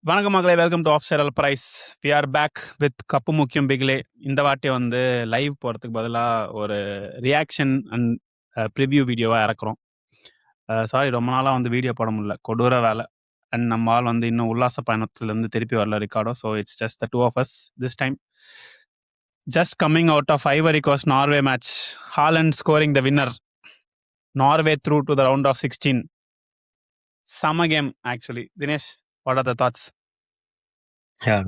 வணக்கம் மகளே, welcome to ஆஃப் சேரல் பிரைஸ். We are back with cup முக்கியம் பிகிலே. இந்த வாட்டி வந்து லைவ் போகிறதுக்கு பதிலாக ஒரு ரியாக்ஷன் அண்ட் ப்ரிவ்யூ வீடியோவாக இறக்குறோம். சாரி, ரொம்ப நாளாக வந்து வீடியோ போட முடியல, கொடூர வேலை. அண்ட் நம்ம ஆள் வந்து இன்னும் உல்லாச பயணத்துலேருந்து திருப்பி வரல Ricardo. So it's just the two of us this time. Just coming out of Ivory Coast Norway match. Haaland scoring the winner. Norway through to the round of 16. செம game actually. Dinesh, what are the thoughts?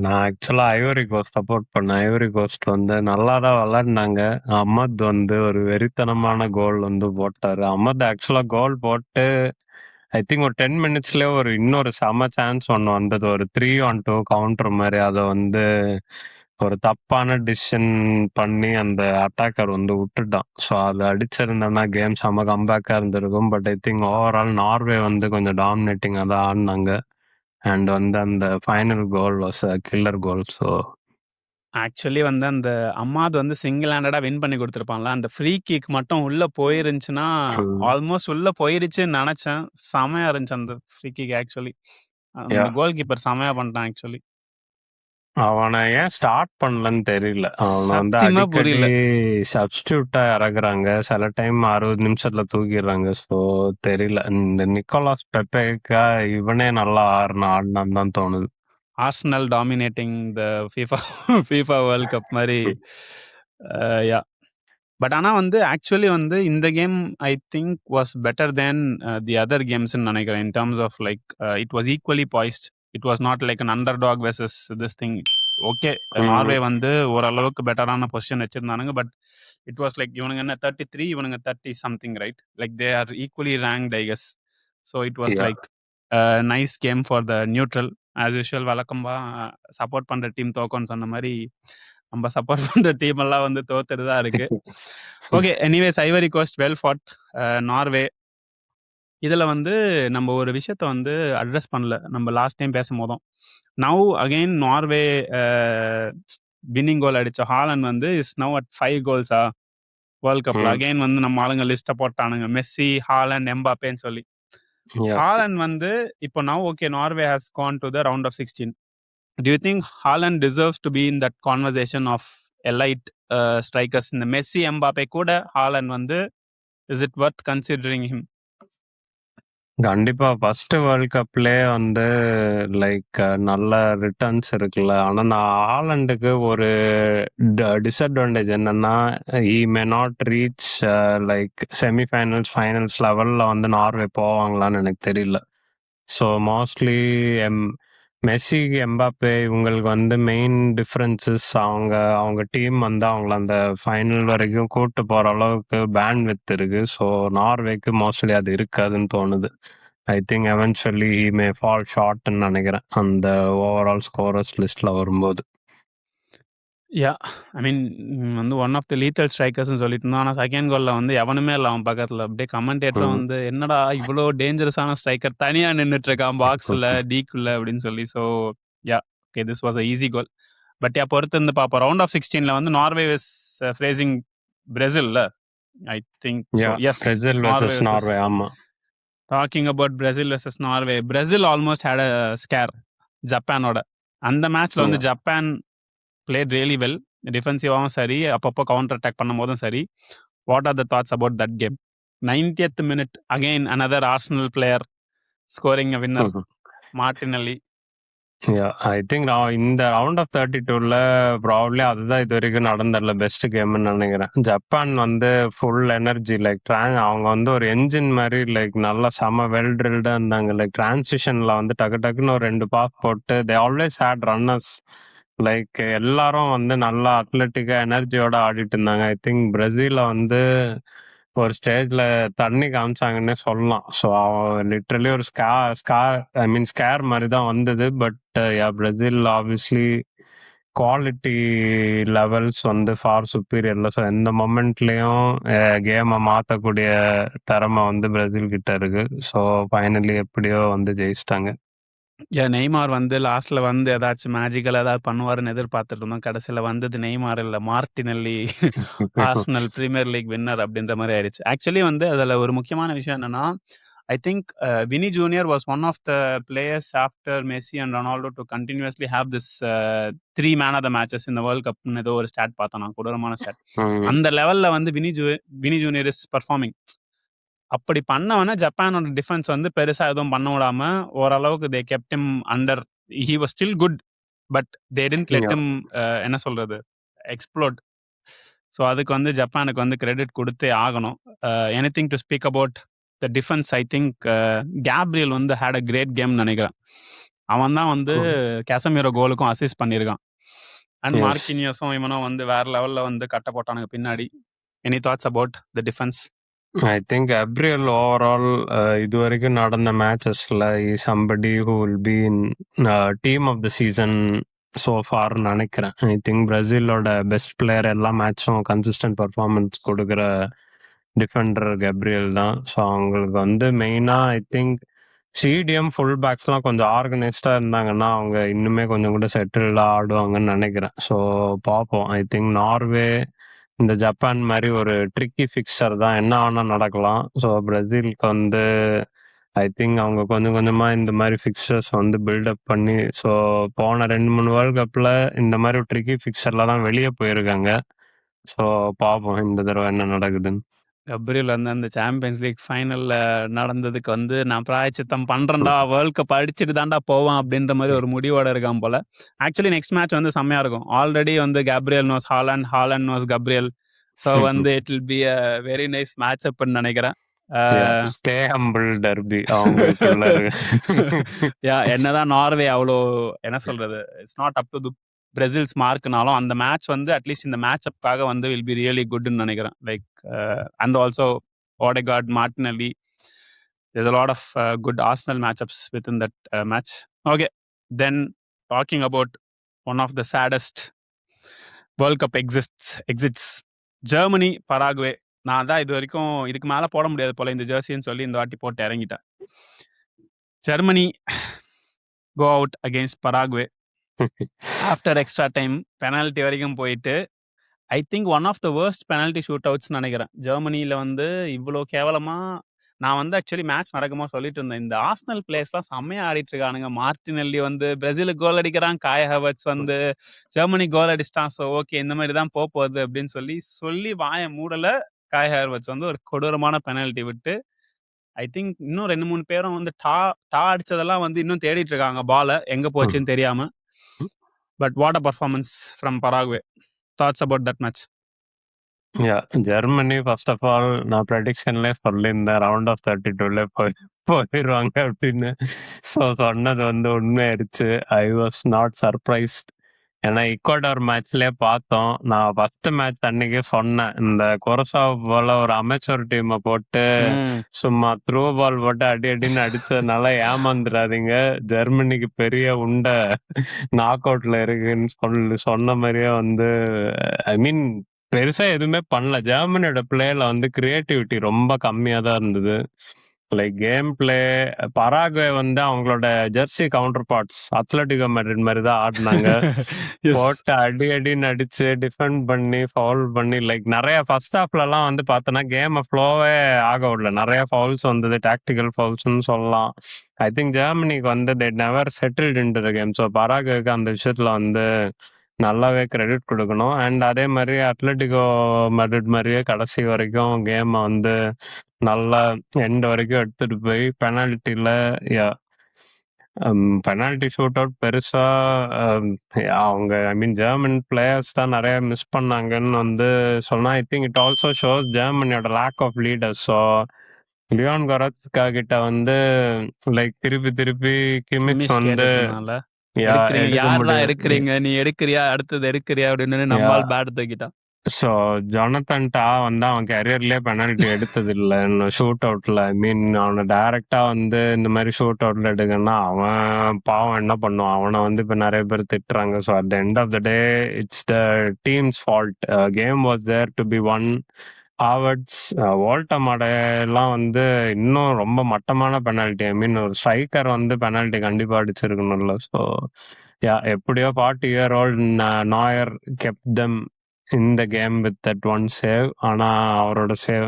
நான் ஆக்சுவலா Ivory Coast support பண்ணேன். Ivory Coast வந்து நல்லா தான் விளையாடினாங்க. அஹமத் வந்து ஒரு வெறித்தனமான கோல் வந்து போட்டாரு. அஹமத் ஆக்சுவலா கோல் போட்டு ஐ திங்க் ஒரு 10 மினிட்ஸ்லயே இன்னொரு செம சான்ஸ் ஒன்று வந்தது. ஒரு 3-on-2 கவுண்டர் மாதிரி. அதை வந்து ஒரு தப்பான டிசிஷன் பண்ணி அந்த அட்டாக்கர் வந்து விட்டுட்டான். ஸோ அதை அடிச்சிருந்தேன்னா கேம் செம கம்பேக்காக இருந்திருக்கும். But I think overall Norway வந்து கொஞ்சம் டாமினேட்டிங்காக தான் ஆடினாங்க. அண்ட் வந்து அந்த final goal was a killer goal. So actually வந்து அந்த அம்மாது வந்து சிங்கிள் ஹேண்டடா வின் பண்ணி கொடுத்துருப்பான்ல. அந்த ஃப்ரீ கிக் மட்டும் உள்ள போயிருந்துச்சுன்னா, ஆல்மோஸ்ட் உள்ள போயிருச்சுன்னு நினைச்சேன். செமையா இருந்துச்சு அந்த ஃப்ரீ கிக் ஆக்சுவலி. அந்த கோல் கீப்பர் செமையா பண்ணிட்டான் ஆக்சுவலி. அவனை ஏன் ஸ்டார்ட் பண்ணலன்னு தெரியல. அவனை வந்து சத்தியமா அடிக்கடி புரியல. சப்ஸ்டியூட்டா இறக்குறாங்க. சில டைம் 60 நிமிஷத்துல தூக்கிடுறாங்க. ஸோ தெரியல. இந்த நிக்கோலாஸ் பெப்பேக்கா இவனே நல்லா ஆடினான்னு தான் தோணுது. Arsenal dominating the FIFA world cup மாதிரி. யா. பட் ஆனால் வந்து ஆக்சுவலி வந்து இந்த game I think was better than the other கேம்ஸ்ன்னு நினைக்கிறேன். In terms of like it was equally poised. It was not like an underdog versus this thing. Okay, Norway வந்து ஓரளவுக்கு பெட்டரான position வச்சிருந்தானுங்க. பட் இட் வாஸ் லைக் இவனுங்க என்ன 33, இவனுங்க 30 something, right? Like they are equally ranked I guess. So it was like nice game for the neutral. As usual வழக்கம்பா support பண்ணுற team தோக்கோன்னு சொன்ன மாதிரி நம்ம சப்போர்ட் பண்ணுற டீம் எல்லாம் வந்து தோத்துட்டு தான் இருக்கு. Okay, anyways Ivory Coast well fought. Norway இதில் வந்து நம்ம ஒரு விஷயத்த வந்து அட்ரஸ் பண்ணல நம்ம லாஸ்ட் டைம் பேசும்போதும். Now again Norway winning goal அடித்த ஹாலண்ட் வந்து இஸ் நவ் அட் 5 கோல்ஸா வேர்ல்ட் கப்பில். அகெயின் வந்து நம்ம ஆளுங்க லிஸ்ட்டை போட்டானுங்க, மெஸ்ஸி, ஹாலண்ட், எம்பாப்பேன்னு சொல்லி. ஹாலண்ட் வந்து இப்போ now okay, Norway has gone to the round of 16. Do you think Haaland deserves to be in that conversation of elite strikers? இந்த மெஸ்ஸி, எம்பாப்பே கூட ஹாலண்ட் வந்து is it worth considering him? கண்டிப்பா first world கப்லேயே வந்து like நல்ல returns இருக்குல்ல. ஆனால் நான் ஹாலண்டுக்கு ஒரு டிஸ்அட்வான்டேஜ் என்னன்னா, he may not reach like semi-finals finals லெவலில் வந்து நார்வே போவாங்களான்னு எனக்கு தெரியல. ஸோ மோஸ்ட்லி மெஸ்ஸி, எம்பாப்பே இவங்களுக்கு வந்து மெயின் டிஃப்ரென்சஸ் அவங்க டீம் வந்து அவங்கள அந்த ஃபைனல் வரைக்கும் கூட்டு போகிற அளவுக்கு பேண்ட் வித் இருக்கு. ஸோ நார்வேக்கு மோஸ்ட்லி அது இருக்காதுன்னு தோணுது. I think eventually he may fall ஷார்ட்னு நினைக்கிறேன் அந்த ஓவரால் ஸ்கோரர்ஸ் லிஸ்ட்ல வரும்போது. யா, ஐ மீன் வந்து ஒன் ஆஃப் த லீத்தல் ஸ்ட்ரைக்கர்ஸ்னு சொல்லிட்டு இருந்தோம். ஆனால் செகண்ட் கோலில் வந்து எவனுமே இல்லை அவன் பக்கத்தில். அப்படியே கமெண்டேட்டரும் வந்து என்னடா இவ்வளோ டேஞ்சரஸான ஸ்ட்ரைக்கர் தனியாக நின்றுட்டு இருக்கான் பாக்ஸில் டீக்குள்ள அப்படின்னு சொல்லி. So yeah, okay, this was a easy goal. But yeah, பொறுத்து இருந்து பார்ப்போம். ரவுண்ட் ஆஃப் 16 வந்து நார்வே இஸ் ஃபேஸிங் பிரேசில்ல I think. Yes, Brazil versus Norway. ஆமா, talking about Brazil versus Norway, Brazil almost had a scare ஜப்பானோட. அந்த மேட்ச்ல வந்து ஜப்பான் பிளேட் ரியலி வெல். டிஃபென்சிவாகவும் சரி, அப்பப்போ கவுண்டர் அட்டாக் பண்ணும் போதும் சரி. What are the thoughts about that game? 90th minute again another Arsenal player scoring a winner, Martinelli. I think நான் இந்த ரவுண்ட் ஆஃப் 32ல ப்ராப்ளி அதுதான் இது வரைக்கும் நடந்ததில்ல பெஸ்ட் கேம்னு நினைக்கிறேன். ஜப்பான் வந்து ஃபுல் எனர்ஜி லைக் அவங்க வந்து ஒரு என்ஜின் மாதிரி லைக் நல்லா செம வெல் ட்ரில்டாக இருந்தாங்க. லைக் டிரான்சிஷன்ல வந்து டக்கு டக்குன்னு ஒரு 2 பாஸ் போட்டு they always hate runners. Like எல்லாரும் வந்து நல்லா அத்லெட்டிக்கா எனர்ஜியோட ஆடிட்டு இருந்தாங்க. ஐ திங்க் பிரேசில வந்து ஒரு ஸ்டேஜ்ல தண்ணி காமிச்சாங்கன்னே சொல்லலாம். ஸோ லிட்ரலி ஒரு ஸ்கேர் மாதிரி தான் வந்தது. But Brazil obviously quality levels வந்து ஃபார் சுப்பீரியர்ல. ஸோ எந்த மொமெண்ட்லயும் கேமை மாற்றக்கூடிய திறமை வந்து பிரேசில் கிட்ட இருக்கு. ஸோ ஃபைனலி எப்படியோ வந்து ஜெயிச்சிட்டாங்க. நெய்மார் வந்து லாஸ்ட்ல வந்து ஏதாச்சும் மேஜிக்கல் ஏதாவது பண்ணுவாருன்னு எதிர்பார்த்துட்டு இருந்தோம். கடைசியில் வந்தது நெய்மார் இல்லை, Martinelli Arsenal Premier League winner அப்படின்ற மாதிரி ஆயிடுச்சு. ஆக்சுவலி வந்து அதில் ஒரு முக்கியமான விஷயம் என்னன்னா, I think Vinny Jr. was one of the players after Messi and Ronaldo to continuously have this 3 man of the matches in the World Cup. ஏதோ ஒரு ஸ்டாட் பார்த்தேன் நான், கொடூரமான ஸ்டாட். அந்த லெவல்ல வந்து வினி ஜூனியர் இஸ் பர்ஃபார்மிங். அப்படி பண்ணவன ஜப்பானோட டிஃபென்ஸ் வந்து பெருசா எதுவும் பண்ண விடாம ஓரளவுக்கு தே kept him under. He was still good, but they didn't let him என்ன சொல்றது எக்ஸ்ப்ளோட். ஸோ அதுக்கு வந்து ஜப்பானுக்கு வந்து கிரெடிட் கொடுத்தே ஆகணும். Anything to speak about the defence, I think Gabriel வந்து ஹேட் அ கிரேட் கேம் நினைக்கிறேன். அவன் தான் வந்து கேசமீரோ கோலுக்கும் அசிஸ்ட் பண்ணியிருக்கான். அண்ட் மார்க்கினியஸும் இவனும் வந்து வேற லெவல்ல வந்து கட்ட போட்டானுங்க பின்னாடி. Any thoughts about the defence? I think Gabriel overall இது வரைக்கும் நடந்த மேட்சஸ்ல somebody who will be in team of the season so far நினைக்கிறேன். ஐ திங்க் பிரேசிலோட பெஸ்ட் பிளேயர் எல்லா மேட்சும் கன்சிஸ்டன்ட் பர்ஃபார்மன்ஸ் கொடுக்குற டிஃபெண்டர் கேப்ரியல் தான். ஸோ அவங்களுக்கு வந்து மெயினாக ஐ திங்க் சிடிஎம் ஃபுல் பேக்ஸ்லாம் கொஞ்சம் ஆர்கனைஸ்டாக இருந்தாங்கன்னா அவங்க இன்னுமே கொஞ்சம் கூட செட்டில்டாக ஆடுவாங்கன்னு நினைக்கிறேன். ஸோ பார்ப்போம். ஐ திங்க் நார்வே இந்த ஜப்பான் மாதிரி ஒரு ட்ரிக்கி ஃபிக்சர் தான், என்ன வேணால் நடக்கலாம். ஸோ பிரேசிலுக்கு வந்து ஐ திங்க் அவங்க கொஞ்சம் கொஞ்சமாக இந்த மாதிரி ஃபிக்சர்ஸ் வந்து பில்டப் பண்ணி, ஸோ போன 2-3 வேர்ல்ட் கப்பில் இந்த மாதிரி ஒரு ட்ரிக்கி ஃபிக்சரில் தான் வெளியே போயிருக்காங்க. ஸோ பார்ப்போம் இந்த தடவை என்ன நடக்குதுன்னு. கப்ரியல் வந்து அந்த சாம்பியன்ஸ் லீக் ஃபைனல்ல நடந்ததுக்கு வந்து நான் பிராயச்சித்தம் பண்றேன்டா, வேர்ல்ட் கப் அடிச்சுட்டு தான்டா போவான் அப்படின்ற மாதிரி ஒரு முடிவோட இருக்கான் போல. ஆக்சுவலி நெக்ஸ்ட் மேட்ச் வந்து செம்மையா இருக்கும். ஆல்ரெடி வந்து Gabriel knows Haaland, Haaland knows Gabriel. So வந்து it will be a very nice match அப்னு நினைக்கிறேன். ஸ்டே ஹம்பிள் டர்பி அவங்களுக்குள்ள என்னதான் நார்வே அவ்வளோ என்ன சொல்றது, it's not up to the Brazil's மார்க்னாலும் அந்த மேட்ச் வந்து அட்லீஸ்ட் இந்த மேட்ச் அப்காக வந்து வில் பி ரியலி குட்னு நினைக்கிறேன். Like and also Odegaard, Martinelli, there's a lot of good Arsenal matchups within that match. Okay, then talking about one of the saddest World Cup exits, Germany Paraguay. நான் தான் இது வரைக்கும் இதுக்கு மேலே போட முடியாது போல இந்த ஜெர்சின்னு சொல்லி இந்த வாட்டி போட்டு இறங்கிட்டேன். Germany go out against Paraguay after extra time. Penalty வரைக்கும் போயிட்டு I think one of the worst penalty shoot outs நினைக்கிறேன். ஜெர்மனியில் வந்து இவ்வளோ கேவலமாக நான் வந்து ஆக்சுவலி மேட்ச் நடக்கும்போது சொல்லிட்டு இருந்தேன், இந்த ஆர்சனல் பிளேயர்ஸ்லாம் செம்மையா ஆடிட்டு இருக்கானுங்க. மார்டினெல்லி வந்து பிரேசிலுக்கு கோல் அடிக்கிறான், காய் ஹவர்ட்ஸ் வந்து ஜெர்மனி கோல் அடிச்சிட்டான். ஸோ ஓகே இந்த மாதிரி தான் போகுது அப்படின்னு சொல்லி வாய மூடல. காய் ஹவர்ட்ஸ் வந்து ஒரு கொடூரமான பெனால்ட்டி விட்டு ஐ திங்க் இன்னும் 2-3 பேரும் வந்து டா அடிச்சதெல்லாம் வந்து இன்னும் தேடிட்டு இருக்காங்க பால எங்க போச்சுன்னு தெரியாம. But what a performance from Paraguay. Thoughts about that match? Germany first of all நான் ப்ரெடிக்ஷன்லேயே சொல்லியிருந்தேன் ரவுண்ட் ஆஃப் 32ல போயிடுவாங்க அப்படின்னு. ஸோ சொன்னது வந்து உண்மையாயிருச்சு. I was not surprised. ஏன்னா ஈக்குவடார் மேட்ச்லேயே பார்த்தோம். நான் ஃபர்ஸ்ட் மேட்ச் அன்னைக்கே சொன்னேன், இந்த கொரசாவ் போல ஒரு அமெச்சூர் டீமை போட்டு சும்மா த்ரூ பால் போட்டு அடின்னு அடிச்சதுனால ஏமாந்துடாதீங்க, ஜெர்மனிக்கு பெரிய உண்டை நாக் அவுட்ல இருக்குன்னு சொன்ன மாதிரியே வந்து ஐ மீன் பெருசா எதுவுமே பண்ணல. ஜெர்மனியோட பிளேல வந்து கிரியேட்டிவிட்டி ரொம்ப கம்மியா தான் இருந்தது. லைக் கேம் பிளே பராகுவே வந்து அவங்களோட jersey counterparts Atletico Madrid மாதிரி தான் ஆடினாங்க. போட்டு அடின்னு அடிச்சு டிஃபெண்ட் பண்ணி ஃபவுல் பண்ணி லைக் நிறைய ஃபர்ஸ்ட் ஹாஃப்லலாம் வந்து பார்த்தோன்னா கேமை ஃப்ளோவே ஆக விடல. நிறைய ஃபவுல்ஸ் வந்தது, டாக்டிக்கல் ஃபவுல்ஸ்ன்னு சொல்லலாம். ஐ திங்க் ஜெர்மனிக்கு வந்து they never settled into the game. So பராகுவேக்கு அந்த விஷயத்துல வந்து நல்லாவே கிரெடிட் கொடுக்கணும். அண்ட் அதே மாதிரி அத்லட்டிகோ மேட்ரிட் மாதிரியே கடைசி வரைக்கும் கேமை வந்து நல்லா எண்ட் வரைக்கும் எடுத்துட்டு போய் பெனால்ட்டியில் பெனால்ட்டி ஷூட் அவுட் பெருசா அவங்க ஐ மீன் ஜெர்மன் பிளேயர்ஸ் தான் நிறைய மிஸ் பண்ணாங்கன்னு வந்து சொன்னா. I think it also shows ஜெர்மனியோட lack of leaders. So Leon Goretzka கிட்ட வந்து லைக் திருப்பி கிமிச் வந்து எடுக்கிறீங்க, நீ எடுக்கிறியா, அடுத்தது எடுக்கிறியா அப்படின்னு நம்மால் பேட் தூக்கிட்டான். ஸோ ஜொனத்தன் டா வந்து அவன் கேரியர்லேயே பெனால்ட்டி எடுத்தது இல்லை ஷூட் அவுட்ல. ஐ மீன் அவனை டைரக்டா வந்து இந்த மாதிரி ஷூட் அவுட்ல எடுக்கன்னா அவன் பாவம் என்ன பண்ணுவான். அவனை வந்து இப்போ நிறைய பேர் திட்டுறாங்க. So at the end of the day it's the team's fault. Game was there to be won. Havertz வோல்டமாடெல்லாம் வந்து இன்னும் ரொம்ப மட்டமான பெனால்ட்டி. ஐ மீன் ஒரு ஸ்ட்ரைக்கர் வந்து பெனால்ட்டி கண்டிப்பாக அடிச்சிருக்கணும்ல. ஸோ எப்படியோ 40 year old Neuer kept them இந்த game with that one save. ஆனா அவரோட சேவ்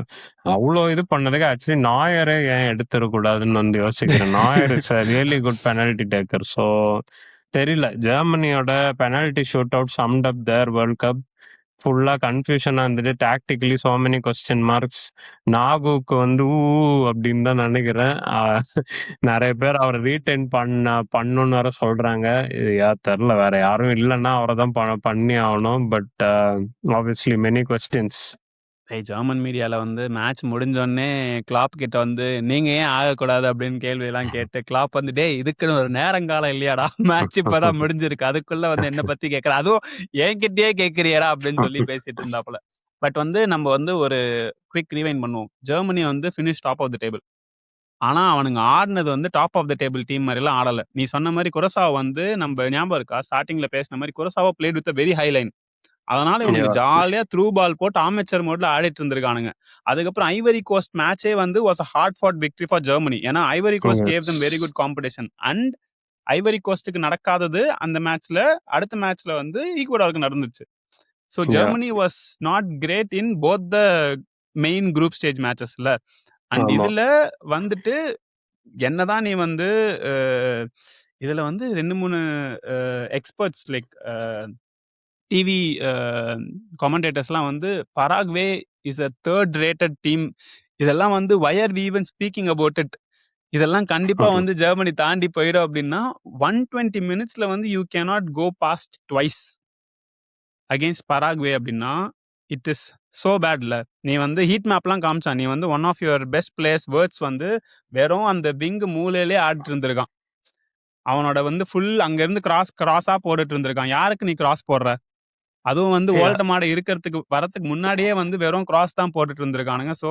அவ்வளோ இது பண்ணதுக்கு ஆக்சுவலி நாயரே ஏன் எடுத்துடக்கூடாதுன்னு வந்து யோசிக்கிறேன். Neuer is a really good penalty taker. So தெரியல, ஜெர்மனியோட penalty shoot out summed up their World Cup. ஃபுல்லா கன்ஃபியூஷனா இருந்துட்டு, tactically so many question marks. நாகுக்கு வந்து அப்படின்னு தான் நினைக்கிறேன். நிறைய பேர் அவரை ரீடைன் பண்ணணும்னு வேற சொல்றாங்க. இது தெரில, வேற யாரும் இல்லைன்னா அவரை தான் பண்ணி ஆகணும். But obviously many questions. German மீடியால வந்து மேட்ச் முடிஞ்சோடனே கிளாப் கிட்ட வந்து நீங்க ஏன் ஆகக்கூடாது அப்படின்னு கேள்வி எல்லாம் கேட்டு கிளாப் வந்து டேய் இதுக்குன்னு ஒரு நேரங்காலம் இல்லையாடா, மேட்ச் இப்பதான் முடிஞ்சிருக்கு, அதுக்குள்ள வந்து என்ன பத்தி கேட்கற, அதுவும் என்கிட்டயே கேட்கிறியடா அப்படின்னு சொல்லி பேசிட்டு இருந்தாப்புல. பட் வந்து நம்ம வந்து ஒரு குவிக் ரீவைண்ட் பண்ணுவோம். ஜெர்மனி வந்து finish top of the table. ஆனா அவனுங்க ஆடினது வந்து top of the table team மாதிரி எல்லாம் ஆடல. நீ சொன்ன மாதிரி குரசாவா வந்து நம்ம ஞாபகம் இருக்கா, ஸ்டார்டிங்ல பேசின மாதிரி Curacao played with very high line. அதனால இவனுக்கு ஜாலியா த்ரூ பால் போட்டு ஆமெச்சர் மோட்ல ஆடிட்டு இருந்திருக்கானுங்க. அதுக்கப்புறம் ஐவரி கோஸ்ட் மேட்சே வந்து was a hard fought victory for Germany. ஏன்னா Ivory Coast gave them very good competition. And Ivory கோஸ்ட்டுக்கு நடக்காதது அந்த மேட்ச்ல அடுத்த மேட்ச்ல வந்து ஈக்குவடாருக்கு நடந்துச்சு. So Germany was not great in both the main group stage மேட்சஸ்ல. அண்ட் இதுல வந்துட்டு என்னதான் நீ வந்து இதுல வந்து 2-3 எக்ஸ்பர்ட்ஸ் லைக் டிவி கமெண்டேட்டர்ஸ்லாம் வந்து Paraguay is a third rated team, இதெல்லாம் வந்து why are we even speaking about it, இதெல்லாம் கண்டிப்பா வந்து ஜெர்மனி தாண்டி போயிடும் அப்படின்னா 120 மினிட்ஸ்ல வந்து you cannot go past twice against Paraguay அப்படின்னா இட் இஸ் சோ பேட்ல. நீ வந்து ஹீட் மேப்லாம் காமிச்சா, நீ வந்து one of your best players words வந்து வெறும் அந்த விங்கு மூலையிலே ஆடிட்டு இருந்திருக்கான். அவனோட வந்து ஃபுல் அங்கிருந்து கிராஸா போட்டுட்டு இருந்திருக்கான். யாருக்கு நீ கிராஸ் போடுற? அதுவும் வந்து ஓல்டமாட இருக்கிறதுக்கு வரத்துக்கு முன்னாடியே வந்து வெறும் கிராஸ் தான் போட்டுட்டு இருந்திருக்கானுங்க. ஸோ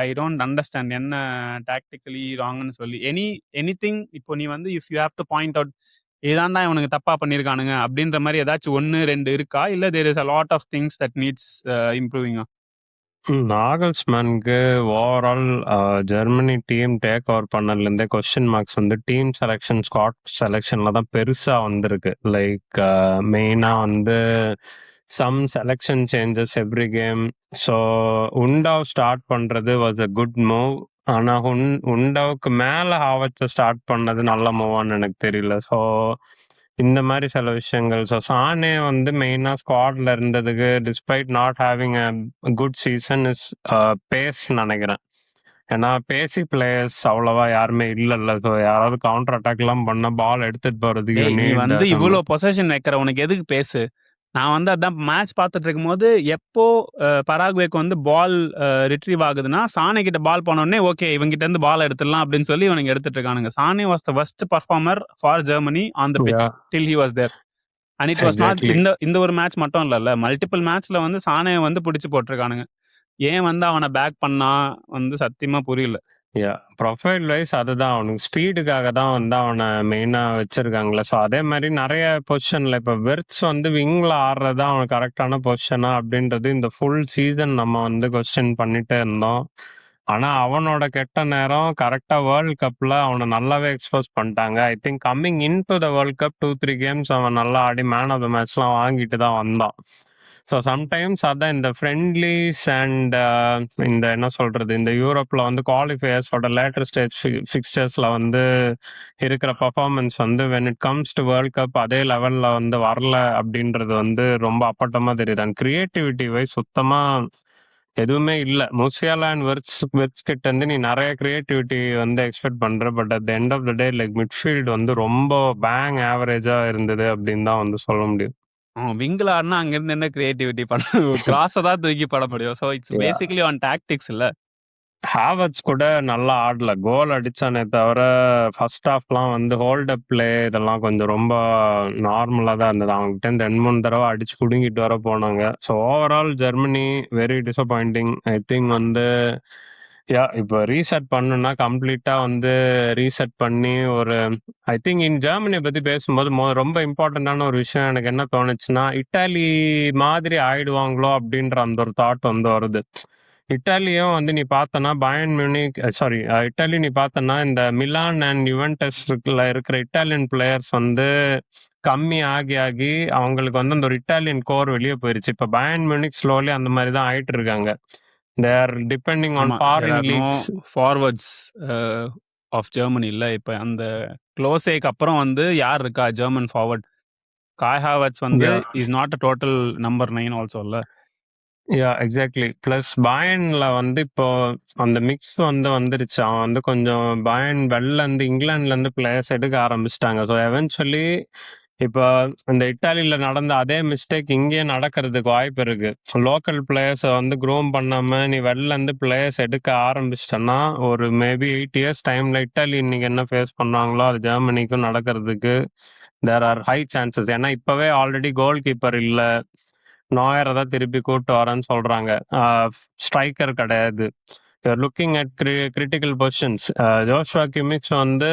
ஐ டோன்ட் அண்டர்ஸ்டாண்ட் என்ன டாக்டிக்கலி ராங்னு சொல்லி எனிதிங். இப்போ நீ வந்து if you have to point out இதான்டா இவனுக்கு தப்பா பண்ணியிருக்கானுங்க அப்படின்ற மாதிரி ஏதாச்சும் 1-2 இருக்கா, இல்ல there is a lot of things that needs இம்ப்ரூவிங்கா? நாகல்ஸ்மேனுக்கு overall Germany team take over பண்ணதுலேருந்தே கொஸ்டின் மார்க்ஸ் வந்து டீம் செலெக்ஷன், ஸ்குவாட் செலெக்ஷன்ல தான் பெருசாக வந்திருக்கு. லைக் மெயினாக வந்து some selection changes every game. So Undav start பண்ணுறது வாஸ் அ குட் மூவ். ஆனால் உண்டாவுக்கு மேலே ஹாவர்ட்ஸை ஸ்டார்ட் பண்ணது நல்ல மூவான்னு எனக்கு தெரியல. ஸோ இந்த மாதிரி சில விஷயங்கள். ஸோ சானே வந்து மெயினாக ஸ்குவாட்ல இருந்ததுக்கு despite not having a good season is base நினைக்கிறேன். ஏன்னா பேசி பிளேயர்ஸ் அவ்வளவா யாருமே இல்லைல்ல. ஸோ யாராவது கவுண்டர் அட்டாக்லாம் பண்ண பால் எடுத்துட்டு போறதுக்கு நீ வந்து இவ்வளோ பொசஷன் வைக்கிற உனக்கு எதுக்கு பேசு? நான் வந்து அதான் மேட்ச் பார்த்துட்டு இருக்கும்போது எப்போ பராகுவேக்கு வந்து பால் ரிட்ரீவ் ஆகுதுன்னா சானே கிட்ட பால் போனோடனே ஓகே இவங்கிட்ட இருந்து பால் எடுத்துடலாம் அப்படின்னு சொல்லி இவனுங்க எடுத்துட்டு இருக்கானுங்க. Sane was the first performer for Germany on the pitch till he was there. And it was not இந்த ஒரு மேட்ச் மட்டும் இல்லைல்ல, மல்டிபிள் மேட்ச்ல வந்து சானே வந்து பிடிச்சி போட்டிருக்கானுங்க. ஏன் வந்து அவனை பேக் பண்ணா வந்து சத்தியமா புரியல. ப்ரொஃபைல் வைஸ் அதுதான், அவனுக்கு ஸ்பீடுக்காக தான் வந்து அவனை மெயினாக வச்சிருக்காங்களே. ஸோ அதே மாதிரி நிறைய பொசிஷனில் இப்போ வெர்ட்ஸ் வந்து விங்கில் ஆடுறது அவனுக்கு கரெக்டான பொசிஷனா அப்படின்றது இந்த ஃபுல் சீசன் நம்ம வந்து கொஸ்டின் பண்ணிட்டே இருந்தோம். ஆனால் அவனோட கெட்ட நேரம் கரெக்டாக வேர்ல்ட் கப்பில் அவனை நல்லாவே எக்ஸ்போஸ் பண்ணிட்டாங்க. I think coming in to the world cup 2-3 games அவன் நல்லா ஆடி மேன் ஆஃப் த மேட்ச்லாம் வாங்கிட்டு தான் வந்தான். ஸோ சம்டைம்ஸ் அதான் இந்த ஃப்ரெண்ட்லிஸ் அண்ட் இந்த என்ன சொல்றது, இந்த யூரோப்ல வந்து குவாலிஃபயர்ஸோட லேட்டர் ஸ்டேஜ் ஃபிக்ஸ்டர்ஸ்ல வந்து இருக்கிற பர்ஃபார்மன்ஸ் வந்து when it comes to world cup அதே லெவல்ல வந்து வரல அப்படின்றது வந்து ரொம்ப அப்பட்டமா தெரியுது. அண்ட் கிரியேட்டிவிட்டி வைஸ் சுத்தமா எதுவுமே இல்லை. முசியாலா அண்ட் வெர்ட்ஸ் கிட்ட இருந்து நீ நிறைய கிரியேட்டிவிட்டி வந்து எக்ஸ்பெக்ட் பண்ற. But at the end of the day like midfield வந்து ரொம்ப பேங் ஆவரேஜா இருந்தது அப்படின்னு தான் வந்து சொல்ல முடியும். விங்கில் ஆடினா அங்கிருந்து என்ன கிரியேட்டிவிட்டி பண்ண, கிராஸை தான் தூக்கி பட முடியும். So it's basically on tactics இல்லை. ஹாவர்ட்ஸ் கூட நல்லா ஆடல, கோல் அடிச்சானே தவிர ஃபர்ஸ்ட் ஹாஃப்லாம் வந்து ஹோல்ட் அப் பிளே இதெல்லாம் கொஞ்சம் ரொம்ப நார்மலாக தான் இருந்தது. அவங்ககிட்ட 2-3 தடவை அடிச்சு குடுங்கிட்டு வர போனாங்க. So overall Germany very disappointing. I think வந்து இப்போ ரீசெட் பண்ணுன்னா கம்ப்ளீட்டாக வந்து ரீசெட் பண்ணி ஒரு ஐ திங்க் இன் ஜெர்மனியை பற்றி பேசும்போது ரொம்ப இம்பார்ட்டண்ட்டான ஒரு விஷயம் எனக்கு என்ன தோணுச்சுன்னா, இட்டாலி மாதிரி ஆயிடுவாங்களோ அப்படின்ற அந்த ஒரு தாட் வந்து வருது. இட்டாலியும் வந்து நீ பார்த்தனா பயர்ன் மியூனிக் இட்டாலி நீ பார்த்தனா இந்த மிலான் அண்ட் யுவென்டஸ் இருக்கிற இட்டாலியன் பிளேயர்ஸ் வந்து கம்மி ஆகி அவங்களுக்கு வந்து அந்த ஒரு இட்டாலியன் கோர் வெளியே போயிருச்சு. இப்ப பயர்ன் மியூனிக் ஸ்லோலி அந்த மாதிரி தான் ஆயிட்டு இருக்காங்க. தே ஆர் டிபெண்டிங் ஆன் ஆமா. There foreign are no leagues. Forwards of Germany இல்ல. இப்ப அந்த க்ளோசேக்கு அப்புறம் வந்து யார் இருக்கா ஜெர்மன் ஃபார்வர்ட்? காய் ஹாவர்ட்ஸ் வந்து yeah is not a total number 9 also இல்ல. Yeah exactly. பிளஸ் பயன்ல வந்து இப்போ அந்த மிக்ஸ் வந்து வந்துருச்சு. அவன் வந்து கொஞ்சம் பயன் வெளில இருந்து இங்கிலாந்துல இருந்து பிளேயர்ஸ் எடுக்க ஆரம்பிச்சிட்டாங்க. ஸோ எவென்ச்சுவலி இப்போ இந்த இட்டாலியில நடந்த அதே மிஸ்டேக் இங்கேயும் நடக்கிறதுக்கு வாய்ப்பு இருக்கு. லோக்கல் பிளேயர்ஸை வந்து க்ரூம் பண்ணாம நீ வெளில இருந்து பிளேயர்ஸ் எடுக்க ஆரம்பிச்சிட்டன்னா ஒரு மேபி 8 இயர்ஸ் டைம்ல இட்டாலி இன்னைக்கு என்ன ஃபேஸ் பண்ணாங்களோ அது ஜெர்மனிக்கும் நடக்கிறதுக்கு தேர் ஆர் ஹை சான்சஸ். ஏன்னா இப்பவே ஆல்ரெடி கோல் கீப்பர் இல்ல. நோயரை தான் திருப்பி கூட்டு வரேன்னு சொல்றாங்க. ஸ்ட்ரைக்கர் கிடையாது. Looking at critical positions. Joshua gimmicks வந்து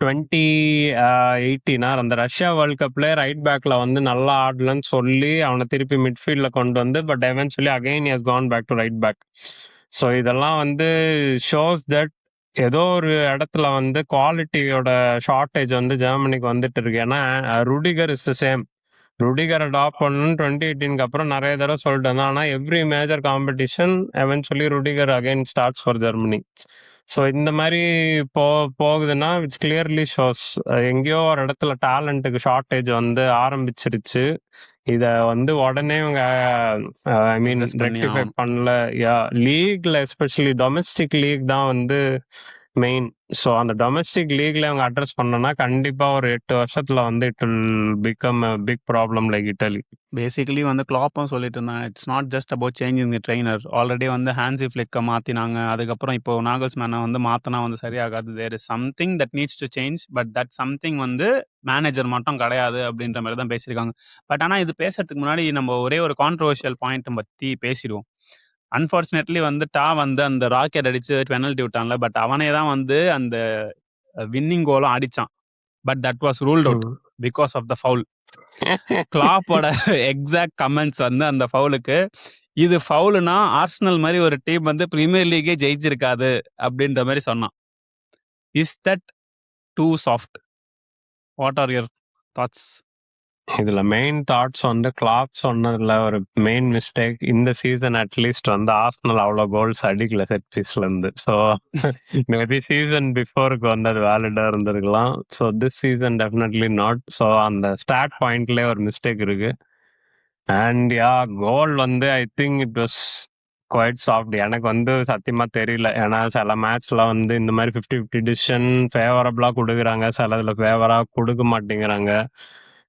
2018 அந்த ரஷ்யா வேர்ல்ட் கப்ல ரைட் பேக்ல வந்து நல்லா ஆடலன்னு சொல்லி அவனை திருப்பி மிட்ஃபீல்ட்ல கொண்டு வந்து but eventually again has gone back to right back. So இதெல்லாம் வந்து ஷோஸ் தட் ஏதோ ஒரு இடத்துல வந்து குவாலிட்டியோட ஷார்ட்டேஜ் வந்து ஜெர்மனிக்கு வந்துட்டு இருக்கு. ஏன்னா ருடிகர் இஸ் த சேம். ருடிகரை டாப் பண்ணணும்னு 2018க்கு அப்புறம் நிறைய தடவை சொல்லிட்டு வந்தேன். ஆனால் every major competition eventually Rudiger again starts for Germany. So இந்த மாதிரி போகுதுன்னா இட்ஸ் கிளியர்லி ஷோஸ் எங்கேயோ ஒரு இடத்துல டேலண்ட்டுக்கு ஷார்ட்டேஜ் வந்து ஆரம்பிச்சிருச்சு. இத வந்து உடனே இவங்க ஐ மீன் Address பண்ணி ரெக்டிஃபை ஆகணும். பண்ணல. லீக்ல எஸ்பெஷலி டொமஸ்டிக் லீக் தான் வந்து மெயின். ஸோ அந்த டொமஸ்டிக் லீக்ல அவங்க அட்ரஸ் பண்ணனா கண்டிப்பா ஒரு 8 வருஷத்துல வந்து it will become a big problem like Italy. Basically வந்து கிளாப்பும் சொல்லிட்டு இருந்தாங்க, it's not just about changing the trainer. Already வந்து ஹான்சி ஃப்ளிக்கை மாற்றினாங்க. அதுக்கப்புறம் இப்போ நாகல்ஸ்மேனை வந்து மாற்றினா வந்து சரியாகாது. There is something that needs to change, but that something வந்து மேனேஜர் மட்டும் கிடையாது அப்படின்ற மாதிரி தான் பேசியிருக்காங்க. பட் ஆனால் இது பேசுறதுக்கு முன்னாடி நம்ம ஒரே ஒரு கான்ட்ரவர்ஷியல் பாயிண்ட்டை பற்றி பேசிடுவோம். அன்ஃபார்ச்சுனேட்லி வந்து வந்து அந்த ராக்கெட் அடிச்சு பெனல்ட்டி விட்டான்ல, பட் அவனே தான் வந்து அந்த வின்னிங் கோலும் அடிச்சான். But that was ruled out because of the foul. கிளாப்போட எக்ஸாக்ட் கமெண்ட்ஸ் வந்து அந்த ஃபவுலுக்கு, இது ஃபவுலுனா ஆர்சனல் மாதிரி ஒரு டீம் வந்து பிரீமியர் லீகே ஜெயிச்சிருக்காது அப்படின்ற மாதிரி சொன்னான். Is that too soft? What are your thoughts? இதுல மெயின் தாட்ஸ் வந்து கிளாப் சொன்னதுல ஒரு மெயின் மிஸ்டேக் இந்த சீசன் அட்லீஸ்ட் வந்து ஆர்சனல் அவ்வளோ கோல்ஸ் அடிக்கல செட் பீஸ்ல இருந்து. ஸோ மேபி சீசன் பிஃபோருக்கு வந்து அது வேலிடா இருந்திருக்கலாம். So this season definitely not. So அந்த ஸ்டார்ட் பாயிண்ட்லேயே ஒரு மிஸ்டேக் இருக்கு. அண்ட் கோல் வந்து I think it was quite soft. எனக்கு வந்து சத்தியமா தெரியல. ஏன்னா சில மேட்ச்ல வந்து இந்த மாதிரி 50-50 டிசிஷன் ஃபேவரபிளா கொடுக்குறாங்க, சில இதுல ஃபேவரா கொடுக்க மாட்டேங்கிறாங்க.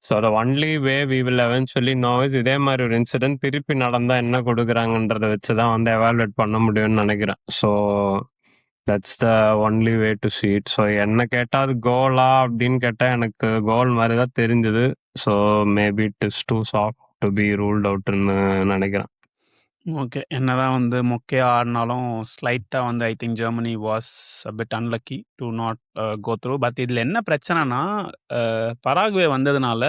So the only way we will eventually no is இதே மாதிரி ஒரு இன்சிடென்ட் திருப்பி நடந்தா என்ன கொடுக்குறாங்கன்றத வச்சு தான் வந்து எவாலுவேட் பண்ண முடியும்னு நினைக்கிறேன். So that's the only way to see it. So என்ன கேட்டால் அது கோலா அப்படின்னு கேட்டால் எனக்கு கோல் மாதிரி தான் தெரிஞ்சது. So maybe it is too soft to be ruled அவுட்னு நினைக்கிறேன். ஓகே, என்னதான் வந்து மொக்கையா ஆடினாலும் ஸ்லைட்டாக வந்து I think Germany was a bit unlucky to not go through. But இதில் என்ன பிரச்சனைனா, பராகுவே வந்ததுனால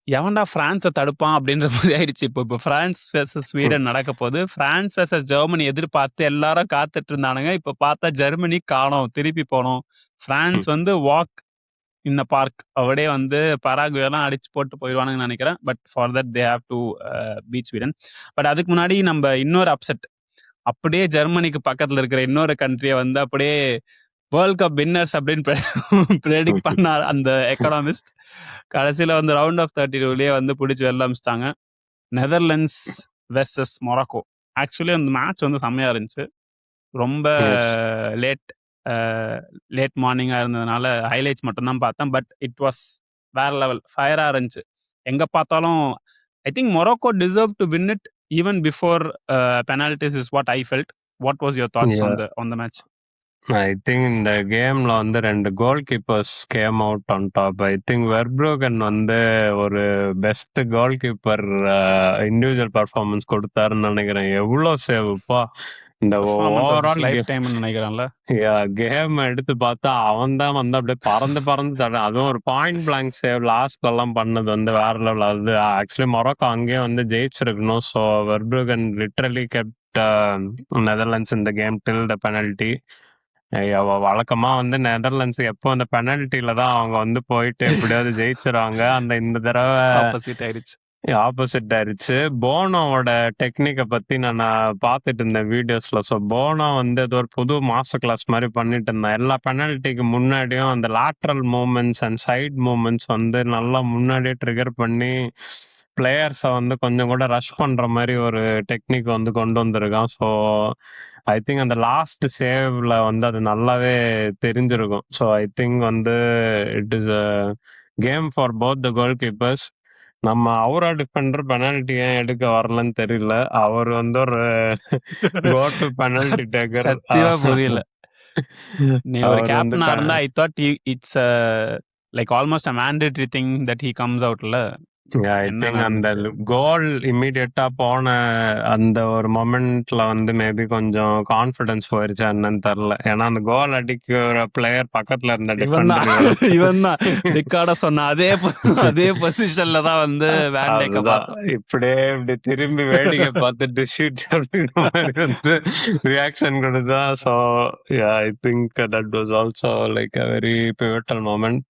எவன்டா பிரான்ஸை தடுப்பான் அப்படின்ற மாதிரி ஆயிடுச்சு. இப்போ பிரான்ஸ் வெர்சஸ் ஸ்வீடன் நடக்க போது. பிரான்ஸ் வெர்சஸ் ஜெர்மனி எதிர்பார்த்து எல்லாரும் காத்துட்டு இருந்தானுங்க. இப்போ பார்த்தா ஜெர்மனி காணோம், திருப்பி போனோம். பிரான்ஸ் வந்து வாக் இந்த பார்க் அப்படியே வந்து பராகுவேலாம் அடிச்சு போட்டு போயிடுவானுங்கன்னு நினைக்கிறேன். But for that they have to beat Sweden. But அதுக்கு முன்னாடி நம்ம இன்னொரு அப்செட், அப்படியே ஜெர்மனிக்கு பக்கத்தில் இருக்கிற இன்னொரு கண்ட்ரியை வந்து அப்படியே வேர்ல்ட் கப் வின்னர்ஸ் அப்படின்னு ப்ரெடிக்ட் பண்ணார் அந்த எக்கனாமிஸ்ட். கடைசியில் வந்து ரவுண்ட் ஆஃப் 32 வந்து பிடிச்சி வெளில அமிச்சிட்டாங்க. Netherlands versus Morocco. ஆக்சுவலி அந்த மேட்ச் வந்து செம்மையா இருந்துச்சு. ரொம்ப லேட் மார்னிங்காக இருந்ததுனால ஹைலைட்ஸ் மட்டும்தான் பார்த்தேன். பட் இட் வாஸ் வேற லெவல், ஃபயராக இருந்துச்சு. எங்கே பார்த்தாலும் I think Morocco deserve to win it even before penalties is what I felt. What was your thoughts on the match? I think இந்த கேம்ல வந்து 2 goalkeepers came out on top. I think Verbruggen வந்து ஒரு best goalkeeper individual performance கொடுத்தாருன்னு நினைக்கிறேன். எவ்வளோ சேவ்ப்பா இந்த ஓவரால் லைஃப் டைம் நினைக்கிறேன்ல. கேம் எடுத்து பார்த்தா அவன் தான் வந்து அப்படியே பறந்து தட. அதுவும் ஒரு பாயிண்ட் பிளாங்க் சேவ் லாஸ்ட்ல எல்லாம் பண்ணது வந்து வேற லெவல். அது ஆக்சுவலி மொராக்கோ அங்கேயே வந்து ஜெயிச்சிருக்கணும். ஸோ வெர்ப்ரூகன் லிட்டரலி கெப்ட் நெதர்லாண்ட்ஸ் இந்த கேம் டில் த பெனல்டி. வழக்கமா வந்து நெதர்லாண்ட்ஸ் எப்போ அந்த பெனல்ட்டில தான் அவங்க வந்து போயிட்டு எப்படியாவது ஜெயிச்சிருவாங்க. இந்த தடவை ஆப்போசிட் ஆயிடுச்சு. ஆப்போசிட் ஆயிருச்சு. போனோவோட டெக்னிக்க பத்தி நான் பார்த்துட்டு இருந்தேன் வீடியோஸ்ல. ஸோ போனோ வந்து ஏதோ ஒரு புது மாஸ்டர் கிளாஸ் மாரி பண்ணிட்டு இருந்தான். எல்லா பெனல்ட்டிக்கு முன்னாடியும் அந்த lateral movements and side movements வந்து நல்லா முன்னாடியே ட்ரிகர் பண்ணி பிளேயர்ஸை வந்து கொஞ்சம் கூட ரஷ் பண்ற மாதிரி ஒரு டெக்னிக் வந்து கொண்டு வந்திருக்கான். ஸோ ஐ திங்க் அந்த லாஸ்ட் சேவ்ல வந்து அது நல்லாவே தெரிஞ்சிருக்கும். ஸோ ஐ திங்க் வந்து it is a game for both the goal keepers. நம்ம அவுரா டிஃபெண்டர் பெனால்டி ஏன் எடுக்க வரலன்னு தெரியல. அவர் வந்து ஒரு கோ டு பெனால்டி டேக்கர். சத்தியமா புரியல. நீ ஒரு அவர் வந்து கேப்டனா இருந்தா I thought it's like almost a mandatory thing that he comes அவுட்ல. ஐ என்ன திங்க் அந்த நடந்துச்சு? கோல் இம்மீடியட்டா போன அந்த ஒரு மொமெண்ட்ல வந்து மேபி கொஞ்சம் கான்ஃபிடன்ஸ் போயிருச்சா என்னன்னு தெரியல. ஏன்னா அந்த கோல் அடிக்கிற பிளேயர் பக்கத்துல இருந்த இவன் தான் டிஃபெண்டர் இவன் தான் ரிக்கார்ட சொன்ன அதே பொசிஷன்ல தான் வந்து வேண்டேக்க அதுதான் பார்த்தான். இப்படியே இப்படி திரும்பி வேடிக்கை பார்த்துட்டு ஷூட் அப்படின்ற மாதிரி வந்து ரியாக்ஷன் கொடுத்தா. So I think that was also like a very pivotal moment.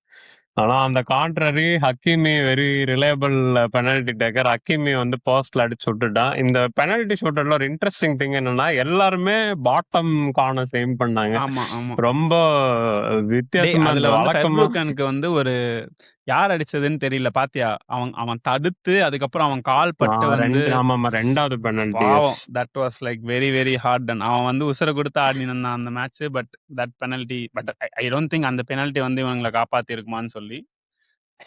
ஆனா அந்த contrary Hakimi very reliable penalty taker. Hakimi வந்து போஸ்ட்ல அடிச்சு விட்டுட்டான். இந்த பெனால்டி ஷூட்டர்ல ஒரு இன்ட்ரெஸ்டிங் திங் என்னன்னா எல்லாருமே பாட்டம் கார்னர்ஸ் எய்ம் பண்ணாங்க. ஆமா ஆமா. ரொம்ப டேய் வித்தியாசமா அதுல இருந்தது. வந்து வழக்கமா ஃபெர்ப்ரூக்கனுக்கு வந்து ஒரு யார் அடிச்சதுன்னு தெரியல பாத்தியா? அவன் தடுத்து அதுக்கப்புறம் அவன் கால் பட்டு வந்து ரெண்டாவது பெனால்டி. பாவம். That was like very very hard done. அவன் வந்து உசுர கொடுத்து ஆடினான் அந்த match. But that penalty but I don't think அந்த பெனல்டி வந்து இவங்களை காப்பாத்தி இருக்குமான்னு சொல்லி.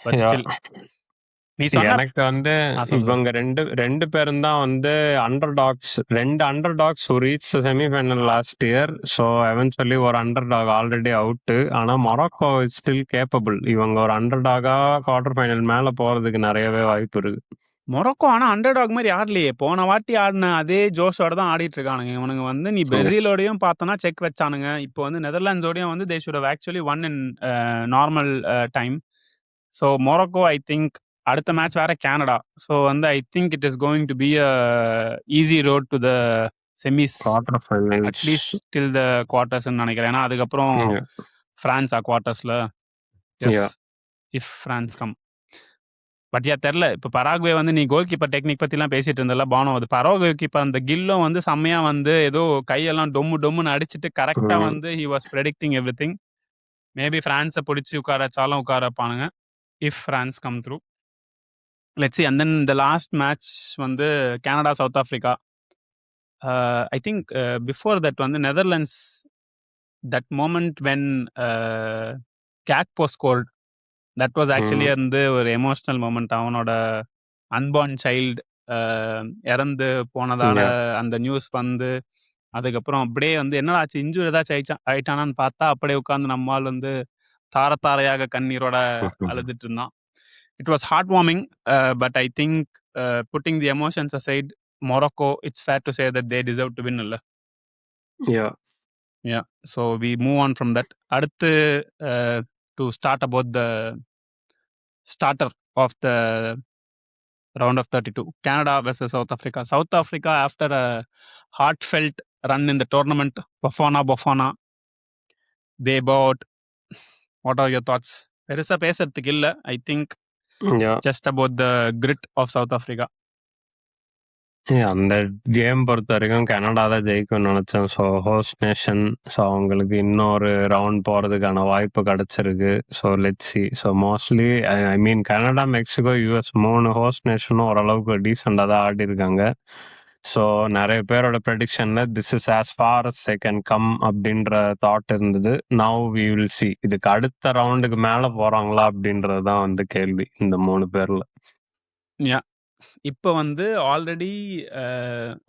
பட் ஸ்டில் நீ சொன்ன எனக்கு வந்து இவங்க ரெண்டு பேரும் தான் வந்து ரெண்டு underdogs reach semifinal last year. So eventually ஒரு அண்டர் டாக் ஆல்ரெடி அவுட்டு. ஆனால் மொராக்கோ இஸ் ஸ்டில் கேப்பபிள். இவங்க ஒரு அண்டர் டாகா குவார்டர் ஃபைனல் மேலே போறதுக்கு நிறையவே வாய்ப்பு இருக்கு. மொரோக்கோ ஆனா அண்டர் டாக் மாதிரி ஆடலையே. போன வாட்டி ஆடின அதே ஜோஷோட தான் ஆடிட்டு இருக்கானுங்க. இவனுங்க வந்து நீ பிரேசிலோடையும் பார்த்தனா செக் வச்சானுங்க. இப்போ வந்து நெதர்லாண்ட்ஸோடையும் வந்து they should have actually won in normal time. So Morocco I think அடுத்த மேட்ச் வேற கனடா. ஸோ வந்து I think it is going to be a easy road to the semis, quarter final at least till the குவார்டர்ஸ்ன்னு நினைக்கிறேன். ஏன்னா அதுக்கப்புறம் பிரான்ஸா குவார்டர்ஸ்ல. Yes if France come. But தெரில. இப்போ பராகுவே வந்து நீ கோல் கீப்பர் டெக்னிக் பத்திலாம் பேசிட்டு இருந்தல பானோ. அது பராகுவே கீப்பர் அந்த கில்லும் வந்து செம்மையா வந்து ஏதோ கையெல்லாம் டொம்முன்னு அடிச்சுட்டு கரெக்டா வந்து he was predicting everything. Maybe பிரான்ஸை பிடிச்சி உட்கார வச்சாலும் உட்கார வைப்பானுங்க if France come through. Let's see. And then இந்த லாஸ்ட் மேட்ச் வந்து Canada South Africa. I think before that வந்து Netherlands that moment when Gakpo scored, that was actually வந்து ஒரு எமோஷனல் மூமெண்ட். அவனோட அன்பார்ன் சைல்டு இறந்து போனதால அந்த நியூஸ் வந்து அதுக்கப்புறம் அப்படியே வந்து என்ன ஆச்சு, இன்ஜூரி ஏதாச்சும் ஆயிட்டானான்னு பார்த்தா அப்படியே உட்காந்து நம்மால் வந்து தாரையாக கண்ணீரோட அழுதுட்டு இருந்தான். It was heart warming. But I think putting the emotions aside, Morocco it's fair to say that they deserve to win. இல்ல yeah. So we move on from that. அடுத்து to start about the starter of the round of 32, Canada versus South Africa. South Africa, after a heartfelt run in the tournament, Bafana, they bought. What are your thoughts? பெருசா பேசுறதுக்கு இல்ல. I think just about the grit of South Africa. அந்த game பொறுத்த வரைக்கும் Canada தான் ஜெயிக்கும்னு நினைச்சேன். So host nation. So அவங்களுக்கு இன்னொரு ரவுண்ட் போகிறதுக்கான வாய்ப்பு கிடச்சிருக்கு. So let's see. So mostly I mean Canada, Mexico, US 3 host நேஷனும் ஓரளவுக்கு டீசெண்டாக தான் ஆடி இருக்காங்க. ஸோ நிறைய பேரோட ப்ரெடிக்ஷனில் this is as far as they can come அப்படின்ற தாட் இருந்தது. Now we will see. இதுக்கு அடுத்த ரவுண்டுக்கு மேலே போகிறாங்களா அப்படின்றது தான் வந்து கேள்வி இந்த 3 பேரில். இப்போ வந்து ஆல்ரெடி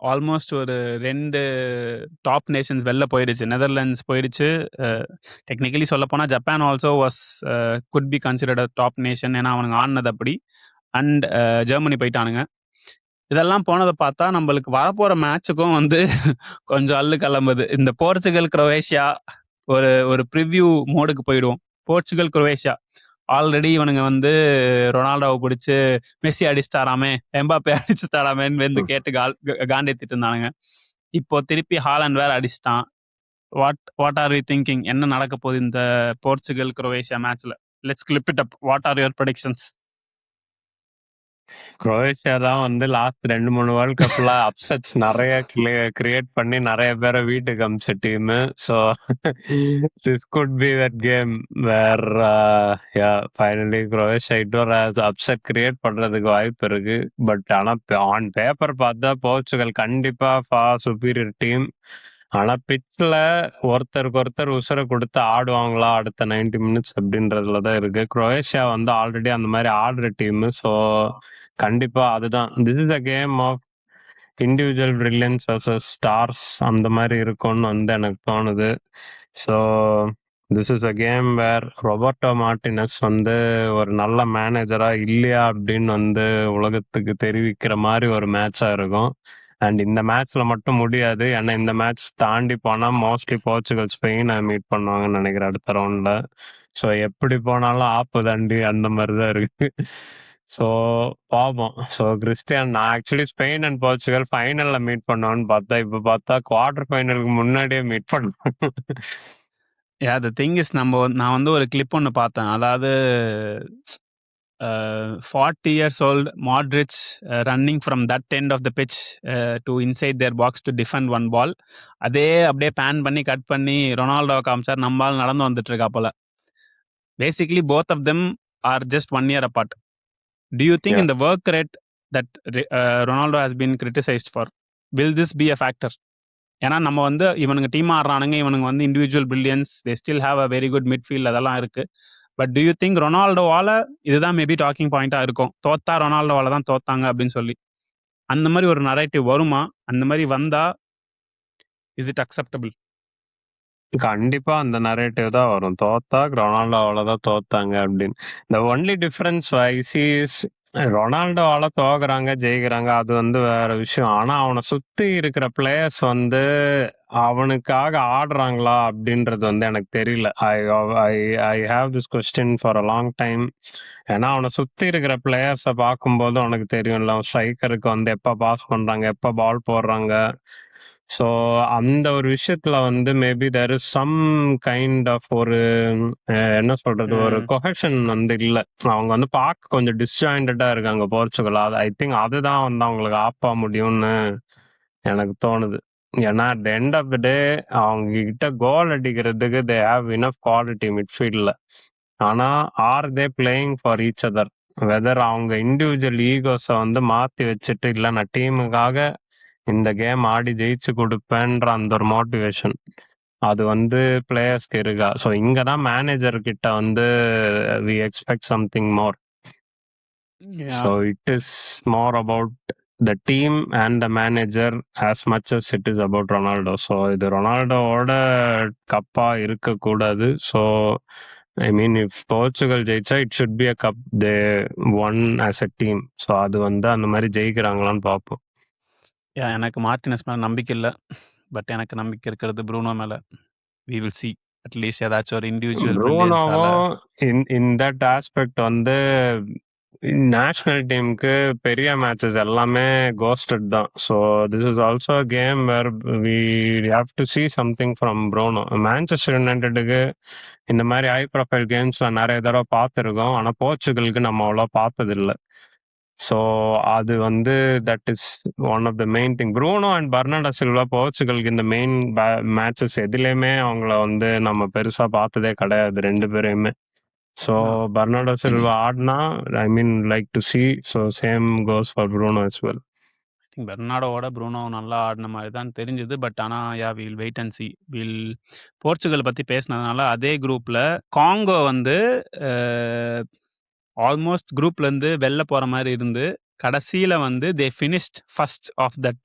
ஆல்மோஸ்ட் ஒரு 2 டாப் நேஷன்ஸ் வெளில போயிடுச்சு. நெதர்லாண்ட்ஸ் போயிடுச்சு. டெக்னிக்கலி சொல்ல போனால் Japan also was could be considered a top nation. ஏன்னா அவனுங்க ஆடினது அப்படி. அண்ட் ஜெர்மனி போயிட்டானுங்க. இதெல்லாம் போனதை பார்த்தா நம்மளுக்கு வரப்போகிற மேட்சுக்கும் வந்து கொஞ்சம் அல்லு கிளம்புது. இந்த போர்ச்சுகல் குரோவேஷியா ஒரு ப்ரிவ்யூ மோடுக்கு போயிடுவோம். போர்ச்சுகல் குரோவேஷியா ஆல்ரெடி இவனுங்க வந்து ரொனால்டோவை பிடிச்சி மெஸ்ஸி அடிச்சுட்டாராமே, எம்பாப்பே அடிச்சுட்டாராமேன்னு வந்து கேட்டு காண்டேத்திட்டு இருந்தானுங்க. இப்போ திருப்பி ஹாலண்ட் வேற அடிச்சிட்டான். What are we thinking? என்ன நடக்க போகுது இந்த போர்ச்சுகல் குரோவேஷியா மேட்ச்ல? Let's clip it up. What are your predictions? Croatia தான் வந்து லாஸ்ட் 2-3 வேர்ல்ட் கப்ல அப்செட்ஸ் நிறைய கிரியேட் பண்ணி நிறைய பேரை வீட்டுக்கு அமிச்ச team. So this could be that game where finally Croatia இன்னொரு அப்செட் கிரியேட் பண்றதுக்கு வாய்ப்பு இருக்கு. பட் ஆனா ஆன் பேப்பர் பார்த்தா போர்ச்சுகல் கண்டிப்பா சுப்பீரியர் டீம். ஆனா பிட்ச்ல ஒருத்தருக்கு ஒருத்தர் உசுரை கொடுத்து ஆடுவாங்களா அடுத்த 90 மினிட்ஸ் அப்படின்றதுலதான் இருக்கு. குரோவேஷியா வந்து ஆல்ரெடி அந்த மாதிரி ஆடுற டீம். ஸோ கண்டிப்பா அதுதான். This is a game of individual brilliance versus stars அந்த மாதிரி இருக்கும்னு வந்து எனக்கு தோணுது. So this is a game where Roberto Martinez வந்து ஒரு நல்ல மேனேஜரா இல்லையா அப்படின்னு வந்து உலகத்துக்கு தெரிவிக்கிற மாதிரி ஒரு மேட்சா இருக்கும். அண்ட் இந்த மேட்ச்ல மட்டும் முடியாது. ஏன்னா இந்த மேட்ச் தாண்டி போனா மோஸ்ட்லி போர்ச்சுகல் ஸ்பெயினை மீட் பண்ணுவாங்கன்னு நினைக்கிறேன் அடுத்த ரவுண்ட்ல. ஸோ எப்படி போனாலும் ஆப்பு தாண்டி அந்த மாதிரி தான் இருக்கு. ஸோ பாப்போம். ஸோ கிறிஸ்டியன் நான் ஆக்சுவலி ஸ்பெயின் அண்ட் போர்ச்சுகல் ஃபைனல்ல மீட் பண்ணுவான்னு பார்த்தா இப்போ பார்த்தா குவார்டர் ஃபைனலுக்கு முன்னாடியே மீட் பண்ணுவோம். த திங் இஸ் நான் வந்து ஒரு கிளிப் ஒன்று பார்த்தேன். அதாவது 40 years old Modric running from that end of the pitch to inside their box to defend one ball. அதே அப்படியே பேன் பண்ணி கட் பண்ணி ரொனால்டோ காமிச்சார். நம்மால் நடந்து வந்துட்டு இருக்கா போல. Basically both of them are just 1 year apart. Do you think in the work rate that Ronaldo has been criticized for, will this be a factor? ஏன்னா நம்ம வந்து இவனுங்க டீம் ஆடுறானுங்க, இவனுங்க வந்து individual brilliance, they still have a very good midfield, அதெல்லாம் இருக்கு. But to you think ரொனால்டோவால இதுதான் maybe docking பாயிண்டா இருக்கும், தோத்தா ரொனால்டோவால தான் தோத்தாங்க அப்படின்னு சொல்லி? அந்த மாதிரி ஒரு நரேட்டிவ் வருமா? அந்த மாதிரி வந்தா இஸ் இட் அக்செப்டபிள்? கண்டிப்பா அந்த நரேட்டிவ் தான் வரும். தோத்தா ரொனால்டோவால தான் தோத்தாங்க அப்படின்னு. இந்த ஒன்லி டிஃபரன்ஸ் இஸ் ரொனால்டோவால தோக்குறாங்க ஜெயிக்கிறாங்க அது வந்து வேற விஷயம். ஆனா அவனை சுத்தி இருக்கிற பிளேயர்ஸ் வந்து அவனுக்காக ஆடுறாங்களா அப்படின்றது வந்து எனக்கு தெரியல. I have this question for a long time. ஏன்னா அவனை சுத்தி இருக்கிற பிளேயர்ஸை பார்க்கும்போது உனக்கு தெரியும்ல, ஸ்ட்ரைக்கருக்கு வந்து எப்ப பாஸ் பண்றாங்க, எப்ப பால் போடுறாங்க. ஸோ அந்த ஒரு விஷயத்துல வந்து maybe there is some kind of ஒரு என்ன சொல்றது, ஒரு கொஹெஷன் வந்து இல்லை. அவங்க வந்து பார்க்க கொஞ்சம் டிஸ்ஜாயிண்டடா இருக்காங்க போர்ச்சுகல். அது ஐ திங்க் அதுதான் வந்து அவங்களுக்கு ஆப்பா முடியும்னு எனக்கு தோணுது. ஏன்னா at the end of the day அவங்க கிட்ட கோல் அடிக்கிறதுக்கு தே ஹாவ் இனஃப் குவாலிட்டி மிட்ஃபீல்ட்ல. ஆனா are they playing for each other? Whether அவங்க இண்டிவிஜுவல் ஈகோஸை வந்து மாத்தி வச்சுட்டு இல்லை நான் டீமுக்காக இந்த கேம் ஆடி ஜெயிச்சு கொடுப்பேன்ற அந்த ஒரு மோட்டிவேஷன் அது வந்து பிளேயர்ஸ்க்கு இருக்கா? ஸோ இங்க தான் மேனேஜர் கிட்ட வந்து we expect something more. So it is more about the team and the manager as much as it is about Ronaldo. So இது ரொனால்டோவோட கப்பா இருக்கக்கூடாது. So I mean if Portugal ஜெயிச்சா it should be a cup they won as a team. So அது வந்து அந்த மாதிரி ஜெயிக்கிறாங்களான்னு பார்ப்போம். எனக்கு மார்டினஸ் மேல நம்பிக்கை இல்லை. பட் எனக்கு நம்பிக்கை இருக்கிறது ப்ரூனோ மேல. we will see அட்லீஸ்ட் ஏதாச்சும் ஒரு இண்டிவிஜுவல் ப்ரூனோவோ இன் தட் ஆஸ்பெக்ட் வந்து நேஷனல் டீமுக்கு பெரிய மேட்சஸ் எல்லாமே கோஸ்டட் தான். So this is also game where we have to see something from Bruno. Manchester யுனைடெடுக்கு இந்த மாதிரி ஹை ப்ரொஃபைல் கேம்ஸ்ல நிறைய தடவை பார்த்துருக்கோம். ஆனால் போர்ச்சுகலுக்கு நம்ம அவ்வளோ பார்த்ததில்லை. ஸோ அது வந்து that is one of the main thing. Bruno and Bernardo Silva போர்ச்சுகலுக்கு இந்த மெயின் மேட்சஸ் எதுலேயுமே அவங்கள வந்து நம்ம பெருசாக பார்த்ததே கிடையாது ரெண்டு பேரையுமே. ஸோ பெர்னார்டோ சில்வா ஆடினா I mean like to see. So same goes for Bruno as well. I think பெர்னாடோவோட ப்ரூனோ நல்லா ஆடின மாதிரி தான் தெரிஞ்சுது. பட் ஆனால் will wait and see. Portugal பற்றி பேசினதுனால அதே குரூப்பில் காங்கோ வந்து ஆல்மோஸ்ட் குரூப்லேருந்து வெளில போகிற மாதிரி இருந்து கடைசியில் வந்து they finished first of that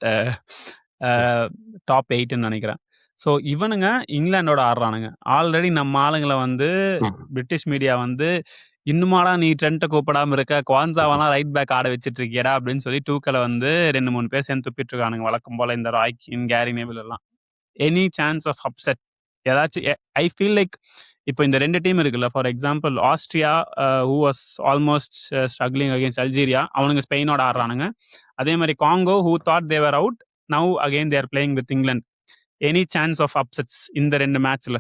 top 8ன்னு நினைக்கிறேன். ஸோ இவனுங்க இங்கிலாண்டோட ஆடுறானுங்க. ஆல்ரெடி நம்ம ஆளுங்களை வந்து பிரிட்டிஷ் மீடியா வந்து இன்னுமாடா நீ ட்ரெண்ட்டை கூப்பிடாம இருக்க, குவான்சாவெல்லாம் ரைட் பேக் ஆட வச்சுட்டு இருக்கியடா அப்படின்னு சொல்லி டூக்கலை வந்து 2-3 பேர் சேர்ந்து துப்பிட்டு இருக்கானுங்க வழக்கம் போல. இந்த ராய்கின், கேரி நேவில் எல்லாம். எனி சான்ஸ் ஆஃப் அப்செட் ஏதாச்சும்? ஐ ஃபீல் லைக் இப்போ இந்த 2 டீம் இருக்குல்ல, for example Austria who was almost struggling against Algeria, அவனுங்க ஸ்பெயினோட ஆடுறானுங்க. அதே மாதிரி Congo who thought they were out, now again they're playing with England. Any chance of upsets இந்த 2 மேட்ச்ல?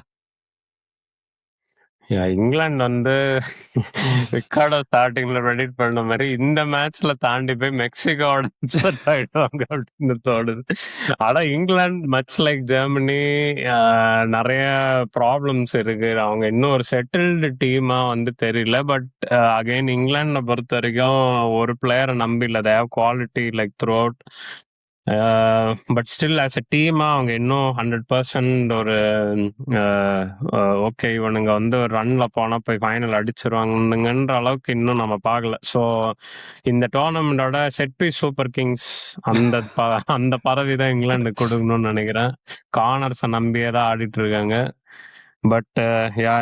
இங்கிலாந்து வந்து ரிக்கார்டோ ஸ்டார்டிங்ல ப்ரெடிக்ட் பண்ண மாதிரி இந்த மேட்ச்ல தாண்டி போய் மெக்சிகோவோட அப்செட் ஆயிடுவாங்க அப்படின்னு தோணுது. ஆனா இங்கிலாந்து மச் லைக் ஜெர்மனி நிறைய ப்ராப்ளம்ஸ் இருக்கு. அவங்க இன்னும் ஒரு செட்டில்டு டீமா வந்து தெரியல. பட் அகைன் இங்கிலாண்டை பொறுத்த வரைக்கும் ஒரு பிளேயரை நம்பி இல்லை. They have quality like through out. But still as a டீமா அவங்க இன்னும் 100% ஒரு ஓகே இவனுங்க வந்து ஒரு ரன்ல போனா போய் ஃபைனல் அடிச்சிருவாங்கன்ற அளவுக்கு இன்னும் நம்ம பார்க்கல. ஸோ இந்த டோர்னமெண்டோட செட் பீஸ் சூப்பர் கிங்ஸ் அந்த பதவி தான் இங்கிலாந்து கொடுக்கணும்னு நினைக்கிறேன். கார்னர்ஸை நம்பியே தான் ஆடிட்டு இருக்காங்க. பட்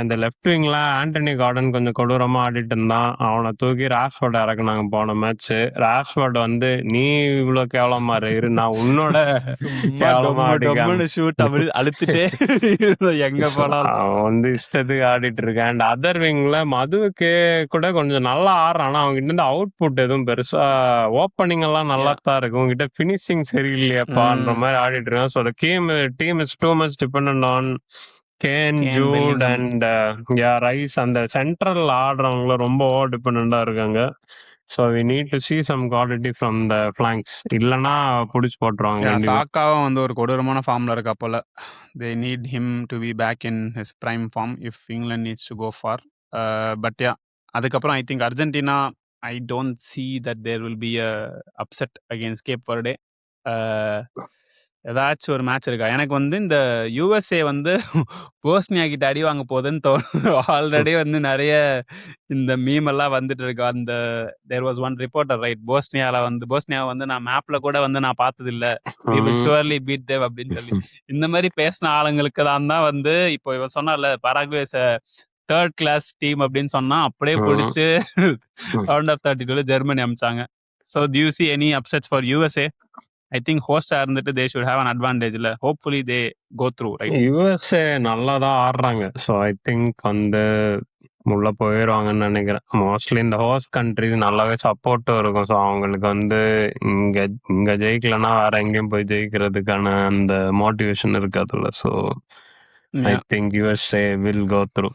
இந்த லெஃப்ட் விங்ல ஆண்டனி கார்டன் கொஞ்சம் கொடூரமா ஆடிட்டு இருந்தான். அவனை தூக்கி ராஷ்வர்ட் இறக்குனாங்க போன மேட்ச். ராஷ்வர்ட் வந்து நீ இவ்வளவு கேவலமா இரு, நான் உன்னோட கேவலமா ஆடிக்காம ஷூட் அப்படி அழுத்திட்டே எங்க போனாலும் அவன் வந்து இஷ்டத்துக்கு ஆடிட்டு இருக்கான். அண்ட் அதர் விங்ல மதுவுக்கு கூட கொஞ்சம் நல்லா ஆடுறான். ஆனா அவங்க இருந்து அவுட் புட் எதுவும் பெருசா ஓப்பனிங் எல்லாம் நல்லா தான் இருக்கு. உங்ககிட்ட பினிஷிங் சரியில்லையாப்பான்ற மாதிரி ஆடிட்டு இருக்கான். So team is too much depend on Kane, Jude and Rice. அந்த சென்ட்ரல் ஆடுறவங்கள ரொம்ப ஓவர் டிபெண்டா இருக்காங்க. So we need to see some quality from the flanks. இல்லைன்னா பிடிச்சி போட்டுருவாங்க. சாக்காவும் வந்து ஒரு கொடூரமான ஃபார்ம்ல இருக்கா போல. they need him to be back in his prime form if England needs to go far. But அதுக்கப்புறம் I think Argentina, I don't see that there will be a upset against Cape Verde. ஏதாச்சும் ஒரு match இருக்கா? எனக்கு வந்து இந்த USA வந்து Bosnia கிட்ட அடி வாங்க போகுதுன்னு தோணுது. ஆல்ரெடி வந்து நிறைய இந்த மீம் எல்லாம் வந்துட்டு இருக்கு. அந்த there was one reporter right, Bosnia வந்து நான் மேப்ல கூட வந்து நான் பார்த்தது இல்ல, we will surely beat them அப்படின்னு சொல்லி இந்த மாதிரி பேசின ஆளுங்களுக்கு தான் வந்து இப்போ இவன் சொன்னால பராகுவே தேர்ட் கிளாஸ் டீம் அப்படின்னு சொன்னா அப்படியே பிடிச்சு ரவுண்ட் ஆஃப் 32 ஜெர்மனி அமிச்சாங்க. So do you see any upsets for USA? I think host இருந்துட்டு they should have an advantage இல்ல. hopefully they go through, right? USA நல்லா தான் ஆடுறாங்க. ஸோ ஐ திங்க் வந்து உள்ள போயிடுவாங்கன்னு நினைக்கிறேன். மோஸ்ட்லி இந்த ஹோஸ்ட் கண்ட்ரி நல்லாவே சப்போர்ட்டும் இருக்கும். ஸோ அவங்களுக்கு வந்து இங்க ஜெயிக்கலன்னா வேற எங்கேயும் போய் ஜெயிக்கிறதுக்கான அந்த மோட்டிவேஷன் இருக்காதுல்ல. So I think USA will go through.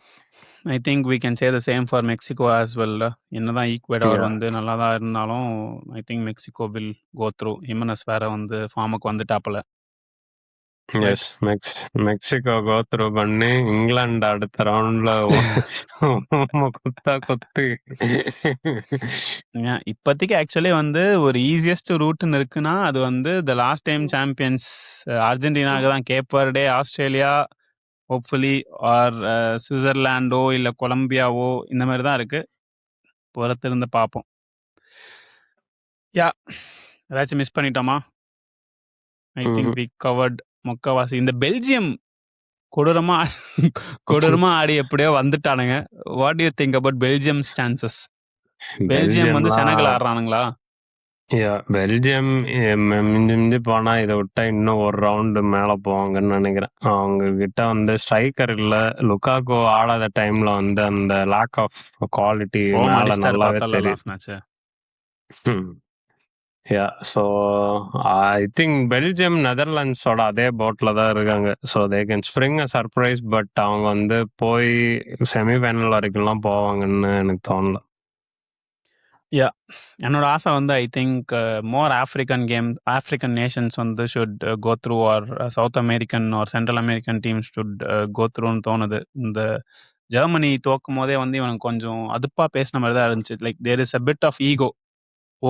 I think we can say the same for Mexico as well. என்னதான் ஈக்வெடார் வந்து நல்லா தான் இருந்தாலும் I think Mexico will go through. Jimenez வேற வந்து ஃபார்முக்கு வந்துட்டாப்புல. எஸ், மெக்சிகோ கோ த்ரூ பண்ணி இங்கிலாந்து அடுத்த ரவுண்ட்ல குத்து. இப்போதைக்கு ஆக்சுவலி வந்து ஒரு ஈஸியஸ்ட் ரூட்னு இருக்குன்னா அது வந்து த லாஸ்ட் டைம் சாம்பியன்ஸ் அர்ஜென்டினாவுக்கு தான். Cape Verde, Australia, hopefully or சுவிட்சர்லாண்டோ இல்லை கொலம்பியாவோ இந்த மாதிரி தான் இருக்கு. பொறுத்திருந்து பார்ப்போம். ஏதாச்சும் மிஸ் பண்ணிட்டோமா? ஐ திங்க் வி கவர்ட் முக்கவாசி. இந்த பெல்ஜியம் கொடூரமா ஆடி எப்படியோ வந்துட்டானுங்க. What you think about Belgium's chances? Belgium வந்து செனகல் ஆடுறானுங்களா? பெல்ஜியம் மிஞ்சி போனா இதை விட்டா இன்னும் ஒரு ரவுண்டு மேல போவாங்கன்னு நினைக்கிறேன். அவங்க கிட்ட வந்து ஸ்ட்ரைக்கர் இல்ல. லுகாகோ ஆடாத டைம்ல வந்து அந்த லேக் ஆஃப் குவாலிட்டி மேல நல்லாவே தெரியும். ஸோ ஐ திங்க் பெல்ஜியம் நெதர்லாண்ட்ஸோட அதே போட்ல தான் இருக்காங்க. So they can spring a surprise. But அவங்க வந்து போய் செமிஃபைனல் வரைக்கும்லாம் போவாங்கன்னு எனக்கு தோணல. என்னோட ஆசை வந்து I think more African nations வந்து should go through, or South American or Central American teams should go த்ரூன்னு தோணுது. இந்த ஜெர்மனி தோக்கும் போதே வந்து இவனுக்கு கொஞ்சம் அதுப்பா பேசின மாதிரி தான் இருந்துச்சு. Like there is a bit of ego,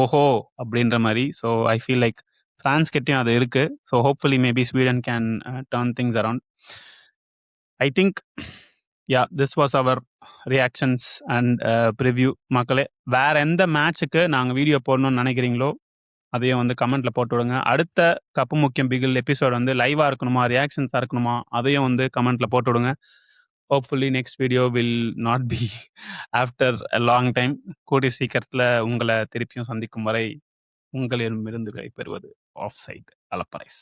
ஓஹோ அப்படின்ற மாதிரி. So I feel like France கிட்டேயும் அது இருக்கு. So hopefully maybe Sweden can turn things around. I think this was our reactions and preview. மக்களே, வேற எந்த மேட்சுக்கு நாங்கள் வீடியோ போடணும்னு நினைக்கிறீங்களோ அதையும் வந்து கமெண்ட்ல போட்டு விடுங்க. அடுத்த கப்பு முக்கியம் பிகில் எபிசோட் வந்து லைவாக இருக்கணுமா, ரியாக்ஷன்ஸாக இருக்கணுமா, அதையும் வந்து கமெண்ட்ல போட்டு விடுங்க. Hopefully next video will not be after a long time. கூடிய சீக்கிரத்தில் உங்களை திருப்பியும் சந்திக்கும் வரை உங்களிடமிருந்து விடைபெறுவது ஆஃப் சைட் அலப்பரைஸ்.